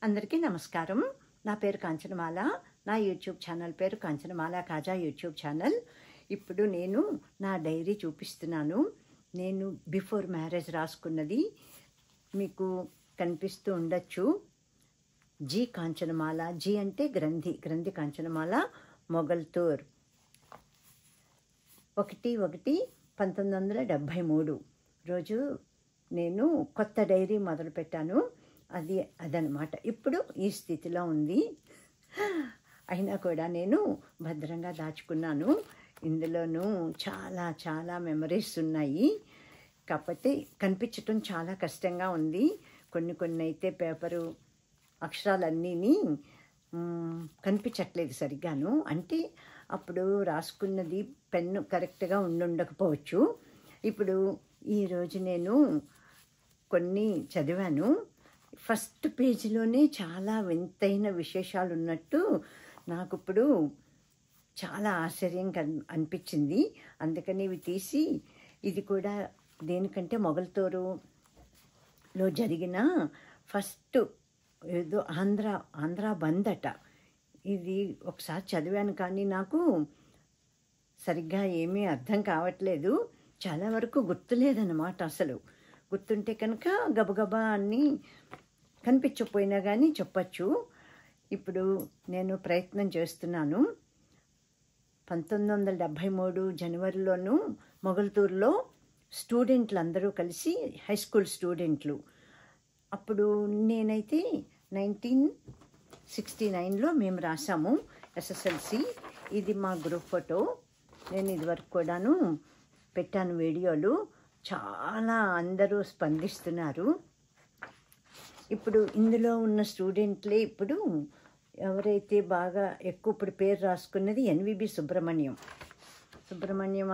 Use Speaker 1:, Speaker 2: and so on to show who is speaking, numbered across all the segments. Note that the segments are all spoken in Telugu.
Speaker 1: అందరికీ నమస్కారం. నా పేరు కాంచనమాల. నా యూట్యూబ్ ఛానల్ పేరు కాంచనమాల కాజా యూట్యూబ్ ఛానల్. ఇప్పుడు నేను నా డైరీ చూపిస్తున్నాను. నేను బిఫోర్ మ్యారేజ్ రాసుకున్నది మీకు కనిపిస్తూ ఉండొచ్చు. జీ కాంచనమాల. జీ అంటే గ్రంథి కాంచనమాల, మొగల్తూర్. 1/1/1973 రోజు నేను కొత్త డైరీ మొదలుపెట్టాను. అదనమాట. ఇప్పుడు ఈ స్థితిలో ఉంది. అయినా కూడా నేను భద్రంగా దాచుకున్నాను. ఇందులోనూ చాలా చాలా మెమరీస్ ఉన్నాయి. కాకపోతే కనిపించటం చాలా కష్టంగా ఉంది. కొన్ని అయితే పేపరు అక్షరాలన్నీ కనిపించట్లేదు సరిగ్గాను. అంటే అప్పుడు రాసుకున్నది పెన్ను కరెక్ట్గా ఉండకపోవచ్చు. ఇప్పుడు ఈరోజు నేను కొన్ని చదివాను. ఫస్ట్ పేజీలోనే చాలా వింతైన విశేషాలు ఉన్నట్టు నాకు ఇప్పుడు చాలా ఆశ్చర్యం అనిపించింది. అందుకని ఇవి తీసి, ఇది కూడా దేనికంటే మొగల్తూరులో జరిగిన ఫస్ట్ ఏదో ఆంధ్ర బంద్ అట. ఇది ఒకసారి చదివాను కానీ నాకు సరిగ్గా ఏమీ అర్థం కావట్లేదు. చాలా వరకు గుర్తులేదన్నమాట. అసలు గుర్తుంటే కనుక గబగబా అన్నీ కనిపించకపోయినా కానీ చెప్పచ్చు. ఇప్పుడు నేను ప్రయత్నం చేస్తున్నాను. 1973 జనవరిలోనూ మొగల్తూరులో స్టూడెంట్లు అందరూ కలిసి, హై స్కూల్ స్టూడెంట్లు, అప్పుడు నేనైతే 1969లో మేము రాసాము ఎస్ఎస్ఎల్సి. ఇది మా గ్రూప్ ఫోటో. నేను ఇదివరకు కూడాను పెట్టాను వీడియోలు. చాలా అందరూ స్పందిస్తున్నారు. ఇప్పుడు ఇందులో ఉన్న స్టూడెంట్లే ఇప్పుడు ఎవరైతే బాగా ఎక్కువ ఇప్పుడు పేరు రాసుకున్నది ఎన్విబి సుబ్రహ్మణ్యం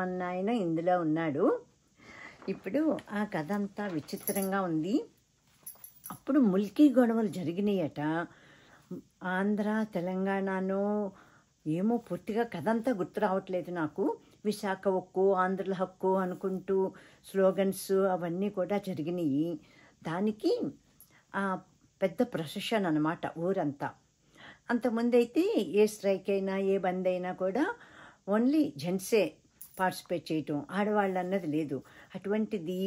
Speaker 1: అన్న ఆయన ఇందులో ఉన్నాడు. ఇప్పుడు ఆ కథ అంతా విచిత్రంగా ఉంది. అప్పుడు ముల్కీ గొడవలు జరిగినాయట. ఆంధ్ర తెలంగాణలో ఏమో పూర్తిగా కథ అంతా గుర్తు రావట్లేదు నాకు. విశాఖ ఉక్కు, ఆంధ్రుల హక్కు అనుకుంటూ స్లోగన్స్ అవన్నీ కూడా జరిగినాయి. దానికి పెద్ద ప్రొసెషన్ అన్నమాట ఊరంతా. అంతకుముందైతే ఏ స్ట్రైక్ అయినా ఏ బంద్ అయినా కూడా ఓన్లీ జెంట్సే పార్టిసిపేట్ చేయటం, ఆడవాళ్ళు అన్నది లేదు. అటువంటిది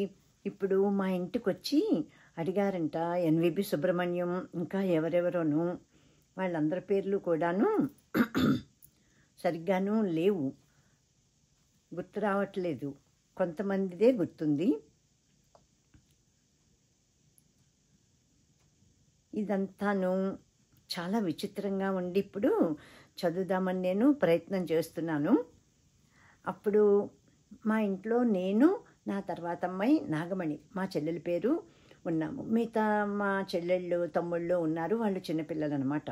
Speaker 1: ఇప్పుడు మా ఇంటికి వచ్చి అడిగారంట ఎన్విబి సుబ్రహ్మణ్యం, ఇంకా ఎవరెవరోను. వాళ్ళందరి పేర్లు కూడాను సరిగ్గాను లేవు, గుర్తు రావట్లేదు. కొంతమందిదే గుర్తుంది. ఇదంతాను చాలా విచిత్రంగా ఉండి ఇప్పుడు చదువుదామని నేను ప్రయత్నం చేస్తున్నాను. అప్పుడు మా ఇంట్లో నేను, నా తర్వాత అమ్మాయి నాగమణి, మా చెల్లెలి పేరు ఉన్నాము. మిగతా మా చెల్లెళ్ళు తమ్ముళ్ళు ఉన్నారు, వాళ్ళు చిన్నపిల్లలు అనమాట.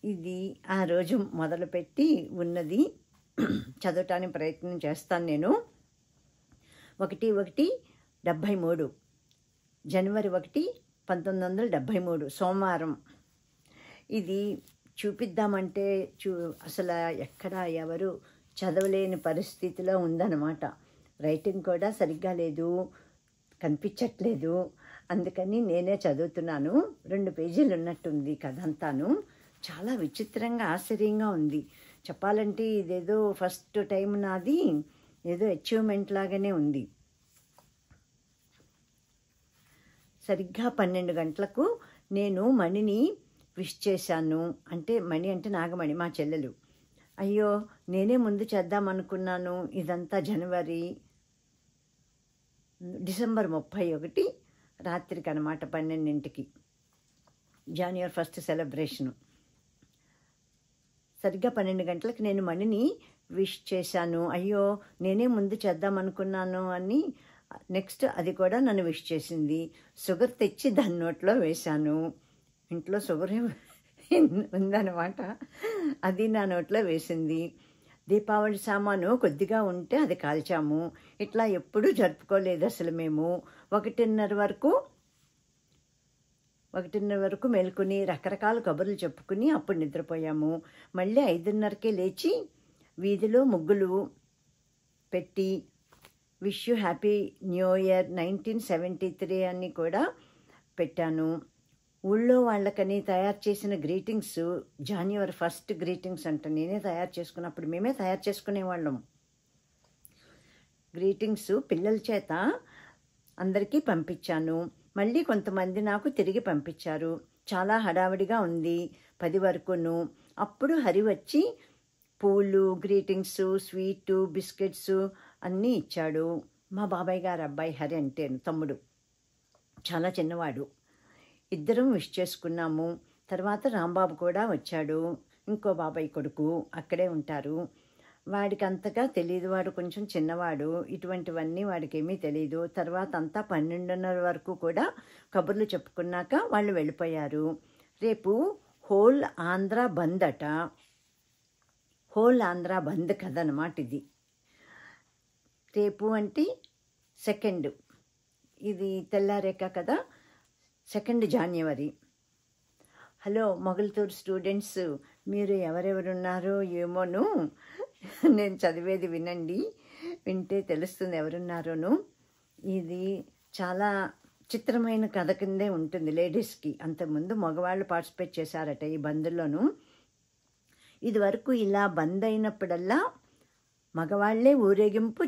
Speaker 1: ఇది ఆ రోజు మొదలుపెట్టి ఉన్నది. చదవటానికి ప్రయత్నం చేస్తాను నేను. 1/1/73 జనవరి 1, 1973 సోమవారం. ఇది చూపిద్దామంటే అసలు ఎక్కడ ఎవరు చదవలేని పరిస్థితిలో ఉందన్నమాట. రైటింగ్ కూడా సరిగ్గా లేదు, కనిపించట్లేదు. అందుకని నేనే చదువుతున్నాను. 2 పేజీలు ఉన్నట్టుంది కథ అంతాను. చాలా విచిత్రంగా ఆశ్చర్యంగా ఉంది. చెప్పాలంటే ఇదేదో ఫస్ట్ టైం నాది ఏదో అచీవ్మెంట్ లాగానే ఉంది. సరిగ్గా 12 గంటలకు నేను మణిని విష్ చేశాను. అంటే మణి అంటే నాగమణి, మా చెల్లెలు. అయ్యో, నేనే ముందు చేద్దామనుకున్నాను. ఇదంతా డిసెంబర్ 31 రాత్రికి అనమాట, 12ంటికి జనవరి 1 సెలబ్రేషను. సరిగ్గా 12 గంటలకు నేను మణిని విష్ చేశాను. అయ్యో, నేనే ముందు చేద్దామనుకున్నాను అని. నెక్స్ట్ అది కూడా నన్ను విష్ చేసింది. షుగర్ తెచ్చి దాని నోట్లో వేశాను. ఇంట్లో షుగర్ ఉందన్నమాట. అది నా నోట్లో వేసింది. దీపావళి సామాను కొద్దిగా ఉంటే అది కాల్చాము. ఇట్లా ఎప్పుడూ జరుపుకోలేదు అసలు మేము. 1:30 వరకు మేల్కొని రకరకాల కబుర్లు చెప్పుకుని అప్పుడు నిద్రపోయాము. మళ్ళీ 5:30కే లేచి వీధిలో ముగ్గులు పెట్టి wish you happy new year 1973 అని కూడా పెట్టాను. ఊళ్ళో వాళ్ళకని తయారు చేసిన గ్రీటింగ్స్, January 1 గ్రీటింగ్స్ అంట నేనే తయారు చేసుకున్నప్పుడు మేమే తయారు చేసుకునేవాళ్ళం. గ్రీటింగ్స్ పిల్లల చేత అందరికీ పంపించాను. మళ్ళీ కొంతమంది నాకు తిరిగి పంపించారు. చాలా హడావిడిగా ఉంది 10 వరకును. అప్పుడు హరి వచ్చి పూలు, గ్రీటింగ్స్, స్వీటు, బిస్కెట్స్ అన్నీ ఇచ్చాడు. మా బాబాయ్ గారు అబ్బాయి హరి అంటే తమ్ముడు, చాలా చిన్నవాడు. ఇద్దరం విష్ చేసుకున్నాము. తర్వాత రాంబాబు కూడా వచ్చాడు, ఇంకో బాబాయ్ కొడుకు, అక్కడే ఉంటారు. వాడికి అంతగా తెలియదు, వాడు కొంచెం చిన్నవాడు, ఇటువంటివన్నీ వాడికి ఏమీ తెలియదు. తర్వాత అంతా 12:30 వరకు కూడా కబుర్లు చెప్పుకున్నాక వాళ్ళు వెళ్ళిపోయారు. రేపు హోల్ ఆంధ్ర బంద్ అట. హోల్ ఆంధ్ర బంద్ కథ అన్నమాట ఇది. రేపు అంటే 2, ఇది తెల్లారేక కదా, 2 January. హలో మొగల్తూరు స్టూడెంట్స్, మీరు ఎవరెవరున్నారో ఏమోను, నేను చదివేది వినండి, వింటే తెలుస్తుంది ఎవరున్నారోను. ఇది చాలా చిత్రమైన కథ కిందే ఉంటుంది లేడీస్కి. అంతకుముందు మగవాళ్ళు పార్టిసిపేట్ చేశారట ఈ బంద్లోను. ఇది వరకు ఇలా బంద్ అయినప్పుడల్లా మగవాళ్లే ఊరేగింపు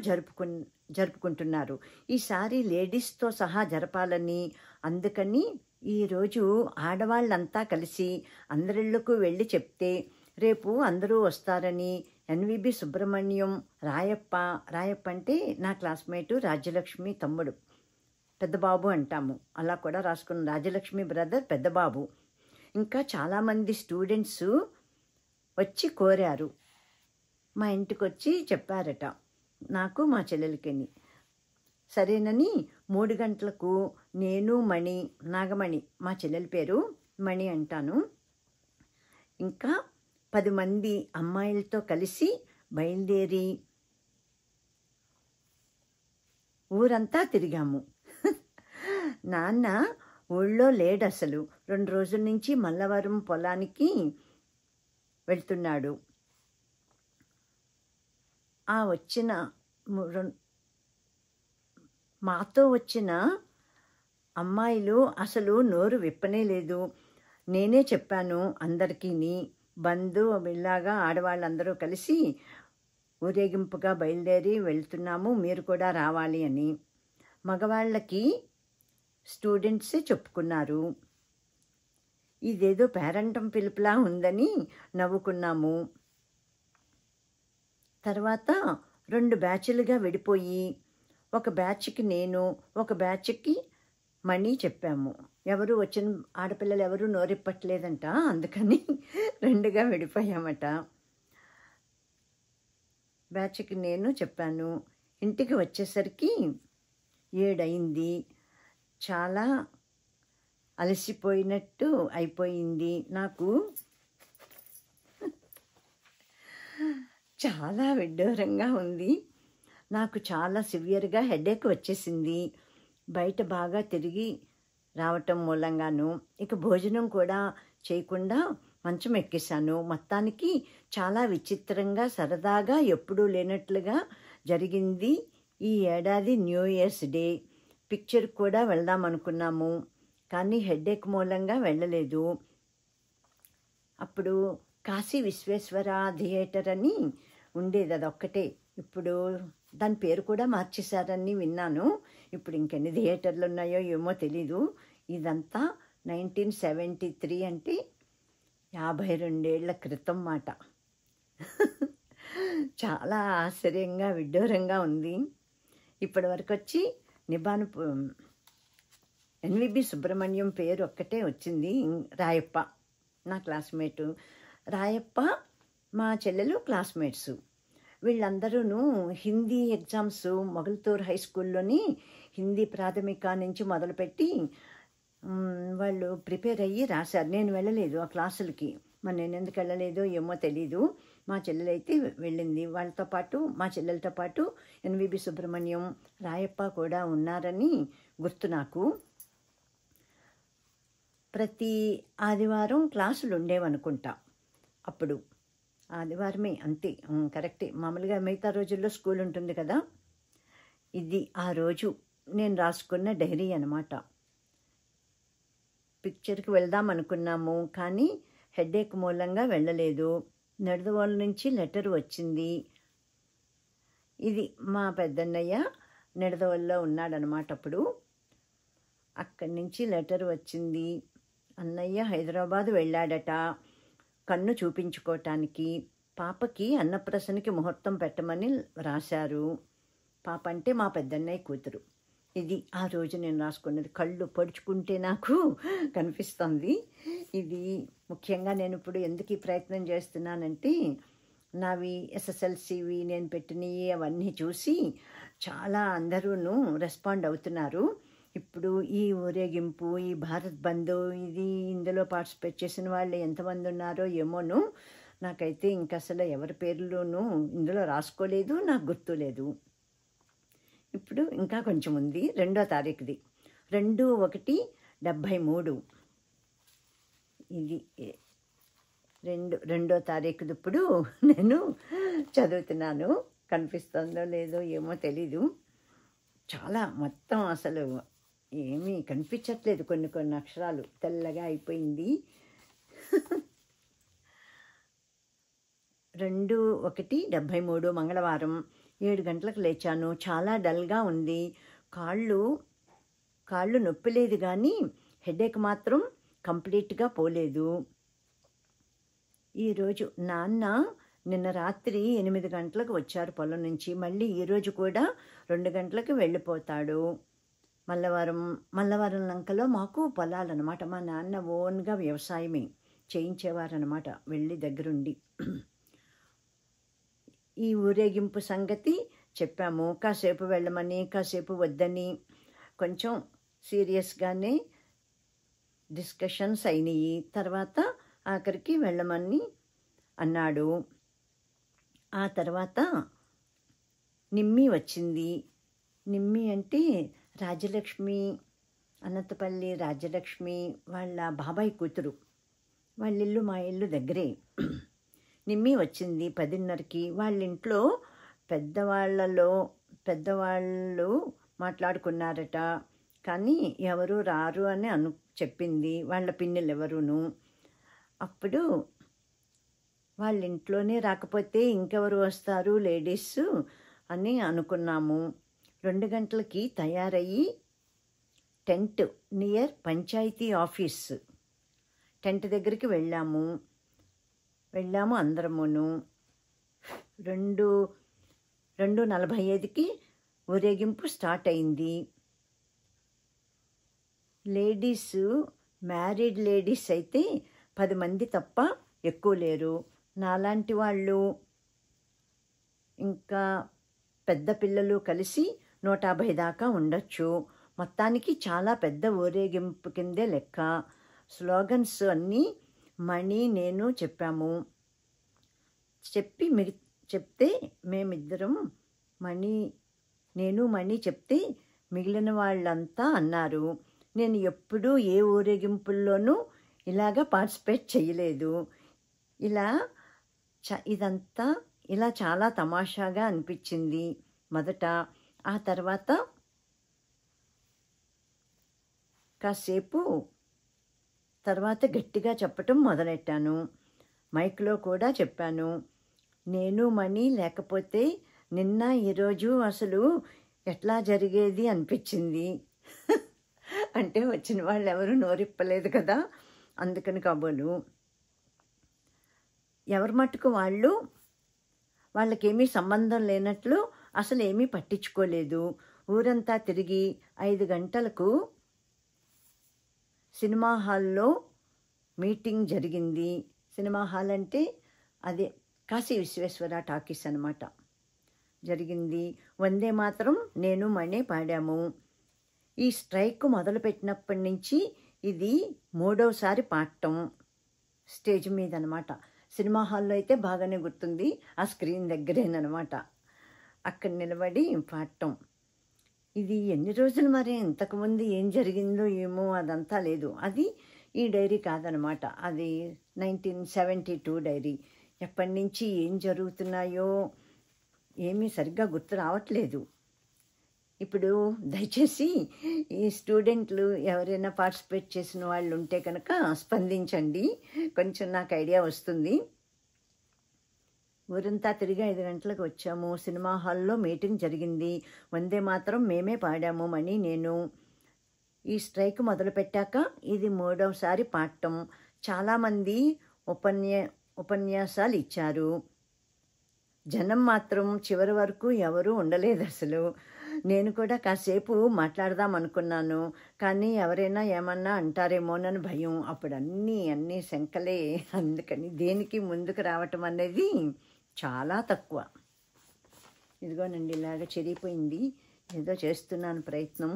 Speaker 1: జరుపుకుంటున్నారు. ఈసారి లేడీస్తో సహా జరపాలని, అందుకని ఈరోజు ఆడవాళ్ళంతా కలిసి అందరిళ్లకు వెళ్ళి చెప్తే రేపు అందరూ వస్తారని NVB సుబ్రహ్మణ్యం, రాయప్ప అంటే నా క్లాస్మేటు, రాజ్యలక్ష్మి తమ్ముడు, పెద్దబాబు అంటాము, అలా కూడా రాసుకున్న రాజ్యలక్ష్మి బ్రదర్ పెద్దబాబు, ఇంకా చాలామంది స్టూడెంట్స్ వచ్చి కోరారు. మా ఇంటికి వచ్చి చెప్పారట నాకు, మా చెల్లెలకిని. సరేనని 3 గంటలకు నేను, మణి, నాగమణి, మా చెల్లెలి పేరు మణి అంటాను, ఇంకా 10 మంది అమ్మాయిలతో కలిసి బయలుదేరి ఊరంతా తిరిగాము. నాన్న ఊళ్ళో లేడు అసలు. 2 రోజుల నుంచి మల్లవరం పొలానికి వెళ్తున్నాడు. మాతో వచ్చిన అమ్మాయిలు అసలు నోరు విప్పనే లేదు. నేనే చెప్పాను అందరికీ, బంధు ఇలాగా ఆడవాళ్ళందరూ కలిసి ఊరేగింపుగా బయలుదేరి వెళ్తున్నాము, మీరు కూడా రావాలి అని. మగవాళ్ళకి స్టూడెంట్సే చెప్పుకున్నారు. ఇదేదో పేరంటం పిలుపులా ఉందని నవ్వుకున్నాము. తర్వాత 2 బ్యాచ్లుగా విడిపోయి, ఒక బ్యాచ్కి నేను, ఒక బ్యాచ్కి మణి చెప్పాము. ఎవరు వచ్చిన ఆడపిల్లలు ఎవరు నోరిప్పట్లేదంట, అందుకని 2గా విడిపోయామట. బ్యాచ్కి నేను చెప్పాను. ఇంటికి వచ్చేసరికి 7 అయింది. చాలా అలసిపోయినట్టు అయిపోయింది నాకు. చాలా విడ్డూరంగా ఉంది. నాకు చాలా సివియర్గా హెడేక్ వచ్చేసింది, బయట బాగా తిరిగి రావటం మూలంగాను. ఇక భోజనం కూడా చేయకుండా మంచం ఎక్కేశాను. మొత్తానికి చాలా విచిత్రంగా, సరదాగా, ఎప్పుడూ లేనట్లుగా జరిగింది ఈ ఏడాది న్యూ ఇయర్స్ డే. పిక్చర్ కూడా వెళ్దాం అనుకున్నాము, కానీ హెడేక్ మూలంగా వెళ్ళలేదు. అప్పుడు కాశీ విశ్వేశ్వర థియేటర్ అని ఉండేది, అదొక్కటే. ఇప్పుడు దాని పేరు కూడా మార్చేశారని విన్నాను. ఇప్పుడు ఇంకెన్ని థియేటర్లు ఉన్నాయో ఏమో తెలీదు. ఇదంతా 1973 అంటే 52 ఏళ్ల క్రితం మాట. చాలా ఆశ్చర్యంగా, విడ్డూరంగా ఉంది. ఇప్పటి వరకు వచ్చి నిబాను NVB సుబ్రహ్మణ్యం పేరు ఒక్కటే వచ్చింది. రాయప్ప నా క్లాస్మేటు, రాయప్ప మా చెల్లెలు క్లాస్మేట్స్. వీళ్ళందరూ హిందీ ఎగ్జామ్స్ మొగల్తూరు హై స్కూల్లోని హిందీ ప్రాథమిక నుంచి మొదలుపెట్టి వాళ్ళు ప్రిపేర్ అయ్యి రాశారు. నేను వెళ్ళలేదు ఆ క్లాసులకి, మరి నేను ఎందుకు వెళ్ళలేదో ఏమో తెలీదు. మా చెల్లెలైతే వెళ్ళింది. వాళ్ళతో పాటు, మా చెల్లెలతో పాటు NVB సుబ్రహ్మణ్యం, రాయప్ప కూడా ఉన్నారని గుర్తు నాకు. ప్రతి ఆదివారం క్లాసులు ఉండేవనుకుంటా. అప్పుడు ఆదివారమే, అంతే, కరెక్టే. మామూలుగా మిగతా రోజుల్లో స్కూల్ ఉంటుంది కదా. ఇది ఆ రోజు నేను రాసుకున్న డైరీ అన్నమాట. పిక్చర్కి వెళ్దాం అనుకున్నాము, కానీ హెడేక్ మూలంగా వెళ్ళలేదు. నిడదవోలు నుంచి లెటర్ వచ్చింది. ఇది మా పెద్దన్నయ్య నిడదవోలులో ఉన్నాడనమాట. అప్పుడు అక్కడి నుంచి లెటర్ వచ్చింది. అన్నయ్య హైదరాబాద్ వెళ్ళాడట కన్ను చూపించుకోవటానికి. పాపకి అన్నప్రాసనకి ముహూర్తం పెట్టమని రాశారు. పాప అంటే మా పెద్దన్నయ్య కూతురు. ఇది ఆ రోజు నేను రాసుకున్నది. కళ్ళు పొడుచుకుంటే నాకు కనిపిస్తుంది. ఇది ముఖ్యంగా నేను ఇప్పుడు ఎందుకు ఈ ప్రయత్నం చేస్తున్నానంటే, నావి ఎస్ఎస్ఎల్సివి నేను పెట్టినవి అవన్నీ చూసి చాలా అందరూను రెస్పాండ్ అవుతున్నారు. ఇప్పుడు ఈ ఊరేగింపు, ఈ భారత్ బంద్, ఇందులో పార్టిసిపేట్ చేసిన వాళ్ళు ఎంతమంది ఉన్నారో ఏమోను. నాకైతే ఇంక అసలు ఎవరి పేర్లోనూ ఇందులో రాసుకోలేదు, నాకు గుర్తు లేదు. ఇప్పుడు ఇంకా కొంచెం ఉంది. 2వ తారీఖుది 2/1/73. ఇది 2వ తారీఖుది ఇప్పుడు నేను చదువుతున్నాను. కనిపిస్తుందో లేదో ఏమో తెలీదు. చాలా మొత్తం అసలు ఏమీ కనిపించట్లేదు. కొన్ని అక్షరాలు తెల్లగా అయిపోయింది. 2/1/73 మంగళవారం 7 గంటలకు లేచాను. చాలా డల్గా ఉంది. కాళ్ళు నొప్పి లేదు, కానీ హెడేక్ మాత్రం కంప్లీట్గా పోలేదు. ఈరోజు నాన్న నిన్న రాత్రి 8 గంటలకు వచ్చారు పొలం నుంచి. మళ్ళీ ఈరోజు కూడా 2 గంటలకు వెళ్ళిపోతాడు. మల్లవరం లంకలో మాకు పొలాలన్నమాట. మా నాన్న ఓన్గా వ్యవసాయమే చేయించేవారన్నమాట, వెళ్ళి దగ్గరుండి. ఈ ఊరేగింపు సంగతి చెప్పాము. కాసేపు వెళ్ళమని, కాసేపు వద్దని, కొంచెం సీరియస్గానే డిస్కషన్స్ అయినాయి. తర్వాత ఆఖరికి వెళ్ళమని అన్నాడు. ఆ తర్వాత నిమ్మి వచ్చింది. నిమ్మి అంటే రాజలక్ష్మి, అనంతపల్లి రాజలక్ష్మి వాళ్ళ బాబాయ్ కూతురు. వాళ్ళ ఇల్లు మా ఇల్లు దగ్గరే. నిమ్మి వచ్చింది 10:30కి. వాళ్ళ ఇంట్లో పెద్దవాళ్ళు మాట్లాడుకున్నారట, కానీ ఎవరు రారు అని చెప్పింది వాళ్ళ పిన్నెలు ఎవరును. అప్పుడు వాళ్ళ ఇంట్లోనే రాకపోతే ఇంకెవరు వస్తారు లేడీస్ అని అనుకున్నాము. 2 గంటలకి తయారయ్యి tent near panchayat office tent దగ్గరికి వెళ్ళాము అందరమును. 2:45కి ఊరేగింపు స్టార్ట్ అయింది. మ్యారీడ్ లేడీస్ అయితే 10 మంది తప్ప ఎక్కువ లేరు. నాలాంటి వాళ్ళు ఇంకా పెద్ద పిల్లలు కలిసి 150 దాకా ఉండొచ్చు. మొత్తానికి చాలా పెద్ద ఊరేగింపు కిందే లెక్క. స్లోగన్స్ అన్నీ మణి నేను చెప్పాము. చెప్తే మేమిద్దరం మణి చెప్తే మిగిలిన వాళ్ళంతా అన్నారు. నేను ఎప్పుడూ ఏ ఊరేగింపుల్లోనూ ఇలాగా పార్టిసిపేట్ చేయలేదు. ఇదంతా ఇలా చాలా తమాషాగా అనిపించింది మొదట. ఆ తర్వాత కాసేపు తర్వాత గట్టిగా చెప్పటం మొదలెట్టాను. మైక్లో కూడా చెప్పాను. నేను మణి లేకపోతే నిన్న ఈరోజు అసలు ఎట్లా జరిగేది అనిపించింది. అంటే వచ్చిన వాళ్ళు ఎవరు నోరిప్పలేదు కదా, అందుకని కాబోలు. ఎవరి మట్టుకు వాళ్ళకేమీ సంబంధం లేనట్లు అసలు ఏమీ పట్టించుకోలేదు. ఊరంతా తిరిగి 5 గంటలకు సినిమా హాల్లో మీటింగ్ జరిగింది. సినిమా హాల్ అంటే అదే కాశీ విశ్వేశ్వర టాకీస్ అన్నమాట. జరిగింది. వందే మాత్రం నేను మణి పాడాము. ఈ స్ట్రైక్ మొదలుపెట్టినప్పటి నుంచి ఇది 3వసారి పాడటం స్టేజ్ మీద అనమాట. సినిమా హాల్లో అయితే బాగానే గుర్తుంది, ఆ స్క్రీన్ దగ్గరేనమాట. అక్కడ నిలబడి పాడటం. ఇది ఎన్ని రోజులు మరి ఇంతకుముందు ఏం జరిగిందో ఏమో అదంతా లేదు. అది ఈ డైరీ కాదనమాట, అది 1972 డైరీ. ఎప్పటి నుంచి ఏం జరుగుతున్నాయో ఏమీ సరిగ్గా గుర్తు రావట్లేదు. ఇప్పుడు దయచేసి ఈ స్టూడెంట్లు ఎవరైనా పార్టిసిపేట్ చేసిన వాళ్ళు ఉంటే కనుక స్పందించండి, కొంచెం నాకు ఐడియా వస్తుంది. ఊరంతా తిరిగి 5 గంటలకు వచ్చాము. సినిమా హాల్లో మీటింగ్ జరిగింది. వందే మాత్రం మేమే పాడాము, మణి నేను. ఈ స్ట్రైక్ మొదలుపెట్టాక ఇది 3వసారి పాడటం. చాలామంది ఉపన్యాసాలు ఇచ్చారు. జనం మాత్రం చివరి వరకు ఎవరూ ఉండలేదు అసలు. నేను కూడా కాసేపు మాట్లాడదాం అనుకున్నాను, కానీ ఎవరైనా ఏమన్నా అంటారేమోనని భయం. అప్పుడు అన్నీ శంకలే. అందుకని దేనికి ముందుకు రావటం అనేది చాలా తక్కువ. ఇదిగోనండి ఇలాగ చెరిగిపోయింది. ఏదో చేస్తున్నాను ప్రయత్నం.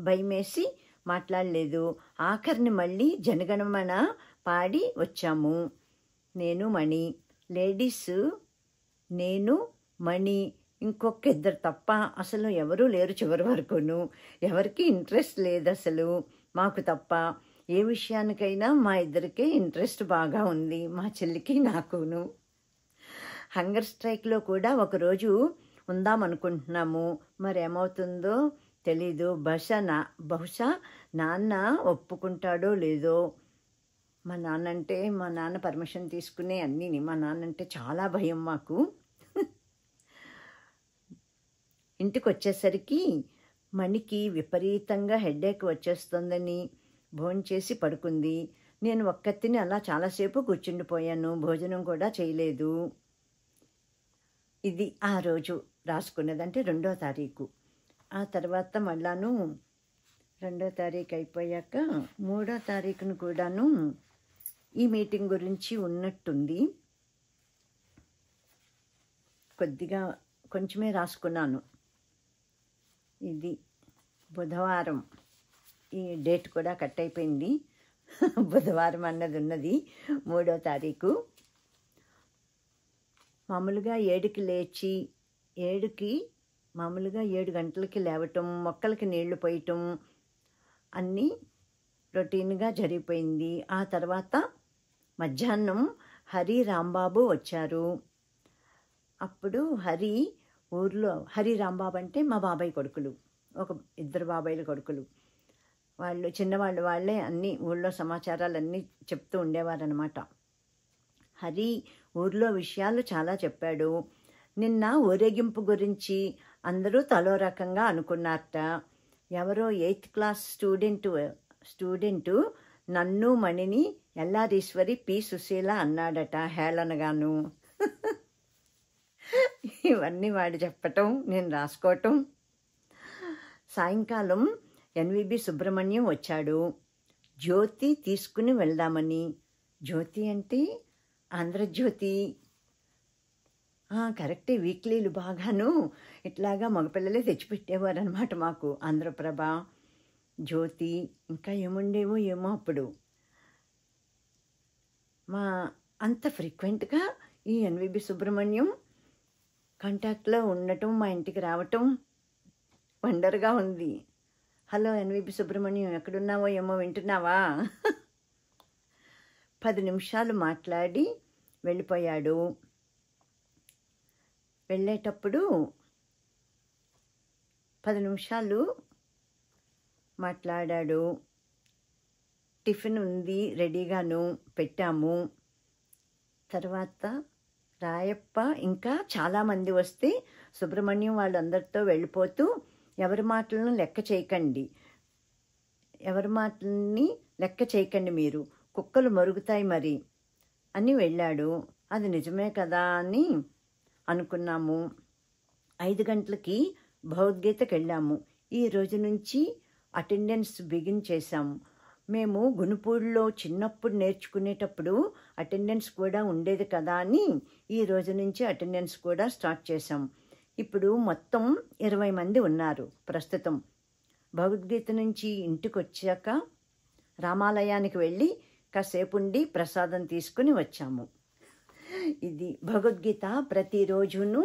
Speaker 1: భయమేసి మాట్లాడలేదు. ఆఖరిని మళ్ళీ జనగణమన పాడి వచ్చాము. నేను మణి, లేడీస్ నేను మణి, ఇంకొక 2 తప్ప అసలు ఎవరూ లేరు చివరి వరకును. ఎవరికి ఇంట్రెస్ట్ లేదు అసలు, మాకు తప్ప. ఏ విషయానికైనా మా ఇద్దరికే ఇంట్రెస్ట్ బాగా ఉంది, మా చెల్లికి నాకును. హంగర్ స్ట్రైక్లో కూడా ఒకరోజు ఉందామనుకుంటున్నాము. మరేమవుతుందో తెలీదు. బహుశా నాన్న ఒప్పుకుంటాడో లేదో. మా నాన్న పర్మిషన్ తీసుకునే అన్నీని. మా నాన్నంటే చాలా భయం మాకు. ఇంటికి వచ్చేసరికి మణికి విపరీతంగా హెడేక్ వచ్చేస్తుందని భోంచేసి పడుకుంది. నేను ఒక్కతిని అలా చాలాసేపు కూర్చుండిపోయాను. భోజనం కూడా చేయలేదు. ఇది ఆ రోజు రాసుకున్నదంటే 2వ తారీఖు. ఆ తర్వాత మళ్ళాను 2వ తారీఖు అయిపోయాక 3వ తారీఖును కూడాను ఈ మీటింగ్ గురించి ఉన్నట్టుంది. కొంచెమే రాసుకున్నాను. ఇది బుధవారం. ఈ డేట్ కూడా కట్ అయిపోయింది. బుధవారం అన్నది ఉన్నది 3వ తారీఖు. మామూలుగా 7కి లేచి 7 గంటలకి లేవటం, మొక్కలకి నీళ్లు పోయటం అన్నీ రొటీన్గా జరిగిపోయింది. ఆ తర్వాత మధ్యాహ్నం హరి రాంబాబు వచ్చారు. అప్పుడు హరి రాంబాబు అంటే మా బాబాయ్ కొడుకులు, 2 బాబాయిల కొడుకులు. వాళ్ళు చిన్నవాళ్ళు, వాళ్ళే అన్నీ ఊళ్ళో సమాచారాలన్నీ చెప్తూ ఉండేవారనమాట. హరి ఊర్లో విషయాలు చాలా చెప్పాడు. నిన్న ఊరేగింపు గురించి అందరూ తలో రకంగా అనుకున్నారట. ఎవరో 8th క్లాస్ స్టూడెంటు నన్ను మణిని ఎల్లారీశ్వరి పి సుశీల అన్నాడట హేళనగాను. ఇవన్నీ వాడు చెప్పటం, నేను రాసుకోవటం. సాయంకాలం ఎన్విబి సుబ్రహ్మణ్యం వచ్చాడు. జ్యోతి తీసుకుని వెళ్దామని. జ్యోతి అంటే ఆంధ్రజ్యోతి. కరెక్టే, వీక్లీలు బాగాను ఇట్లాగా మగపిల్లలే తెచ్చిపెట్టేవారు అనమాట మాకు. ఆంధ్రప్రభ, జ్యోతి, ఇంకా ఏముండేవో ఏమో అప్పుడు. అంత ఫ్రీక్వెంట్గా ఈ ఎన్విబి సుబ్రహ్మణ్యం కాంటాక్ట్లో ఉండటం, మా ఇంటికి రావటం వండర్గా ఉంది. హలో ఎన్విబి సుబ్రహ్మణ్యం, ఎక్కడున్నావో ఏమో, వింటున్నావా? 10 నిమిషాలు మాట్లాడి వెళ్ళిపోయాడు. వెళ్ళేటప్పుడు 10 నిమిషాలు మాట్లాడాడు. టిఫిన్ ఉంది రెడీగాను పెట్టాము. తర్వాత రాయప్ప ఇంకా చాలామంది వస్తే సుబ్రహ్మణ్యం వాళ్ళందరితో వెళ్ళిపోతూ ఎవరి మాటలను లెక్క చేయకండి మీరు, కుక్కలు మరుగుతాయి మరి అని వెళ్ళాడు. అది నిజమే కదా అని అనుకున్నాము. 5 గంటలకి భగవద్గీతకి వెళ్ళాము. ఈ రోజు నుంచి అటెండెన్స్ బిగిన్ చేశాము. మేము గునుపూడిలో చిన్నప్పుడు నేర్చుకునేటప్పుడు అటెండెన్స్ కూడా ఉండేది కదా అని ఈ రోజు నుంచి అటెండెన్స్ కూడా స్టార్ట్ చేశాం. ఇప్పుడు మొత్తం 20 మంది ఉన్నారు ప్రస్తుతం. భగవద్గీత నుంచి ఇంటికి వచ్చాక రామాలయానికి వెళ్ళి కాసేపు ఉండి ప్రసాదం తీసుకుని వచ్చాము. ఇది భగవద్గీత ప్రతిరోజును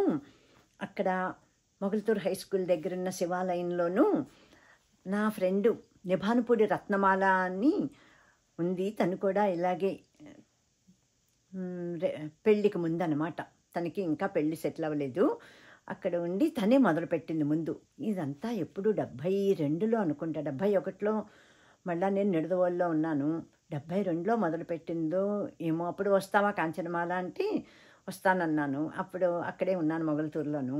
Speaker 1: అక్కడ మొగల్తూరు హై స్కూల్ దగ్గరున్న శివాలయంలోనూ నా ఫ్రెండు నిభానుపూడి రత్నమాల అని ఉంది. తను కూడా ఇలాగే పెళ్ళికి ముందనమాట తనకి ఇంకా పెళ్ళి సెటిల్ అవ్వలేదు. అక్కడ ఉండి తనే మొదలుపెట్టింది ముందు. ఇదంతా ఎప్పుడు 72లో అనుకుంటా, 71లో మళ్ళీ నేను నిడదవోలులో ఉన్నాను. 72లో మొదలుపెట్టిందో ఏమో. అప్పుడు వస్తావా కాంచనమాల అంటే వస్తానన్నాను. అప్పుడు అక్కడే ఉన్నాను మొగల్తూరులోను.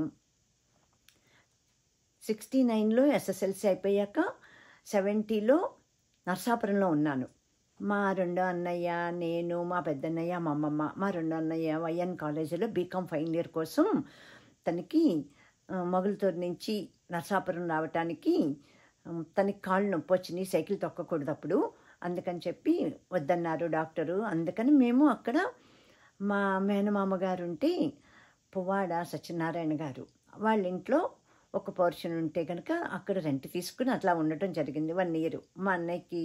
Speaker 1: 69లో ఎస్ఎస్ఎల్సి అయిపోయాక 70లో నర్సాపురంలో ఉన్నాను. మా రెండో అన్నయ్య, నేను, మా పెద్దన్నయ్య, మా అమ్మమ్మ. మా రెండో అన్నయ్య వైఎన్ కాలేజీలో బీకామ్ ఫైనల్ ఇయర్ కోసం తనకి మొగల్తూరు నుంచి నర్సాపురం రావటానికి తనకి కాళ్ళు నొప్పి వచ్చినాయి, సైకిల్ తొక్కకూడదు అప్పుడు. అందుకని చెప్పి వద్దన్నారు డాక్టరు. అందుకని మేము అక్కడ మా మేనమామ గారు ఉంటే పువ్వాడ సత్యనారాయణ గారు వాళ్ళ ఇంట్లో ఒక పోర్షన్ ఉంటే కనుక అక్కడ రెంట్ తీసుకుని అట్లా ఉండటం జరిగింది 1 ఇయర్. మా అన్నయ్యకి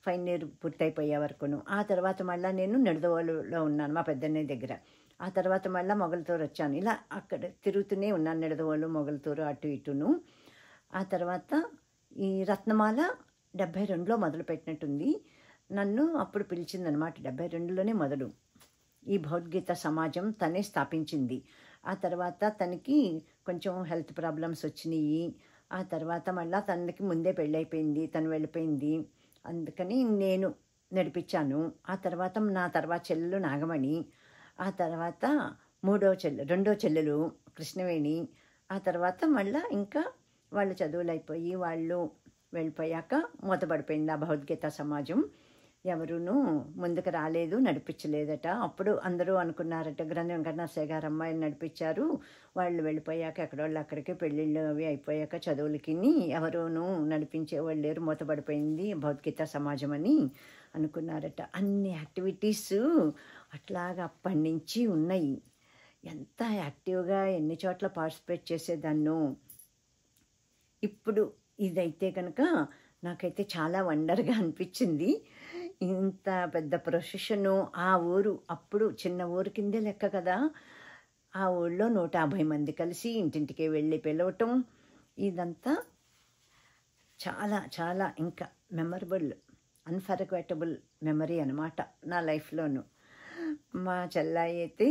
Speaker 1: ఫైనల్ ఇయర్ పూర్తయిపోయే వరకును. ఆ తర్వాత మళ్ళీ నేను నిడదవోలులో ఉన్నాను మా పెద్దన్నయ్య దగ్గర. ఆ తర్వాత మళ్ళీ మొగల్తూరు వచ్చాను. ఇలా అక్కడ తిరుగుతూనే ఉన్నాను, నిడదవోలు మొగల్తూరు అటు ఇటును. ఆ తర్వాత ఈ రత్నమాల 72లో మొదలుపెట్టినట్టుంది. నన్ను అప్పుడు పిలిచిందనమాట. 72లోనే మొదలు. ఈ భగవద్గీత సమాజం తనే స్థాపించింది. ఆ తర్వాత తనకి కొంచెం హెల్త్ ప్రాబ్లమ్స్ వచ్చినాయి. ఆ తర్వాత మళ్ళీ తనకి ముందే పెళ్ళైపోయింది, తను వెళ్ళిపోయింది. అందుకని నేను నడిపించాను. ఆ తర్వాత నా తర్వాత చెల్లెలు నాగమణి, ఆ తర్వాత రెండో చెల్లెలు కృష్ణవేణి. ఆ తర్వాత మళ్ళీ ఇంకా వాళ్ళు చదువులు అయిపోయి వాళ్ళు వెళ్ళిపోయాక మూతపడిపోయింది ఆ భగవద్గీత సమాజం. ఎవరునూ ముందుకు రాలేదు, నడిపించలేదట. అప్పుడు అందరూ అనుకున్నారట గ్రంథి వెంకటనరసయ్య గారు అమ్మాయిని నడిపించారు, వాళ్ళు వెళ్ళిపోయాక ఎక్కడోళ్ళు అక్కడికి పెళ్ళిళ్ళు అవి అయిపోయాక చదువులకి ఎవరూనూ నడిపించేవాళ్ళు లేరు, మూతపడిపోయింది భగవద్గీత సమాజం అని అనుకున్నారట. అన్ని యాక్టివిటీస్ అట్లాగా అప్పటి నుంచి ఉన్నాయి. ఎంత యాక్టివ్గా ఎన్ని చోట్ల పార్టిసిపేట్ చేసేదాన్నో. ఇప్పుడు ఇదైతే కనుక నాకైతే చాలా వండర్గా అనిపించింది. ఇంత పెద్ద ప్రొసెషను, ఆ ఊరు అప్పుడు చిన్న ఊరు కిందే లెక్క కదా. ఆ ఊళ్ళో 150 మంది కలిసి ఇంటింటికి వెళ్ళి పిలవటం, ఇదంతా చాలా చాలా ఇంకా మెమరబుల్, అన్ఫర్గెటబుల్ మెమరీ అనమాట నా లైఫ్లోను. మా చెల్లాయి అయితే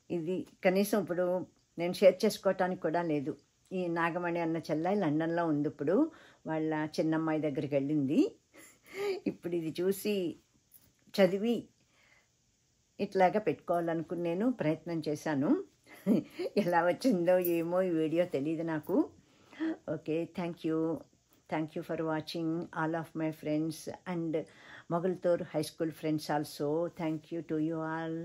Speaker 1: ఇది కనీసం ఇప్పుడు నేను షేర్ చేసుకోవటానికి కూడా లేదు. ఈ నాగమణి అన్న చెల్లాయి లండన్లో ఉంది. ఇప్పుడు వాళ్ళ చిన్నమ్మాయి దగ్గరికి వెళ్ళింది. ఇప్పుడు ఇది చూసి చదివి ఇట్లాగా పెట్టుకోవాలనుకుని నేను ప్రయత్నం చేశాను. ఎలా వచ్చిందో ఏమో ఈ వీడియో తెలియదు నాకు. Okay, thank you for watching all of my friends and Mogalthur high school friends also. Thank you to you all.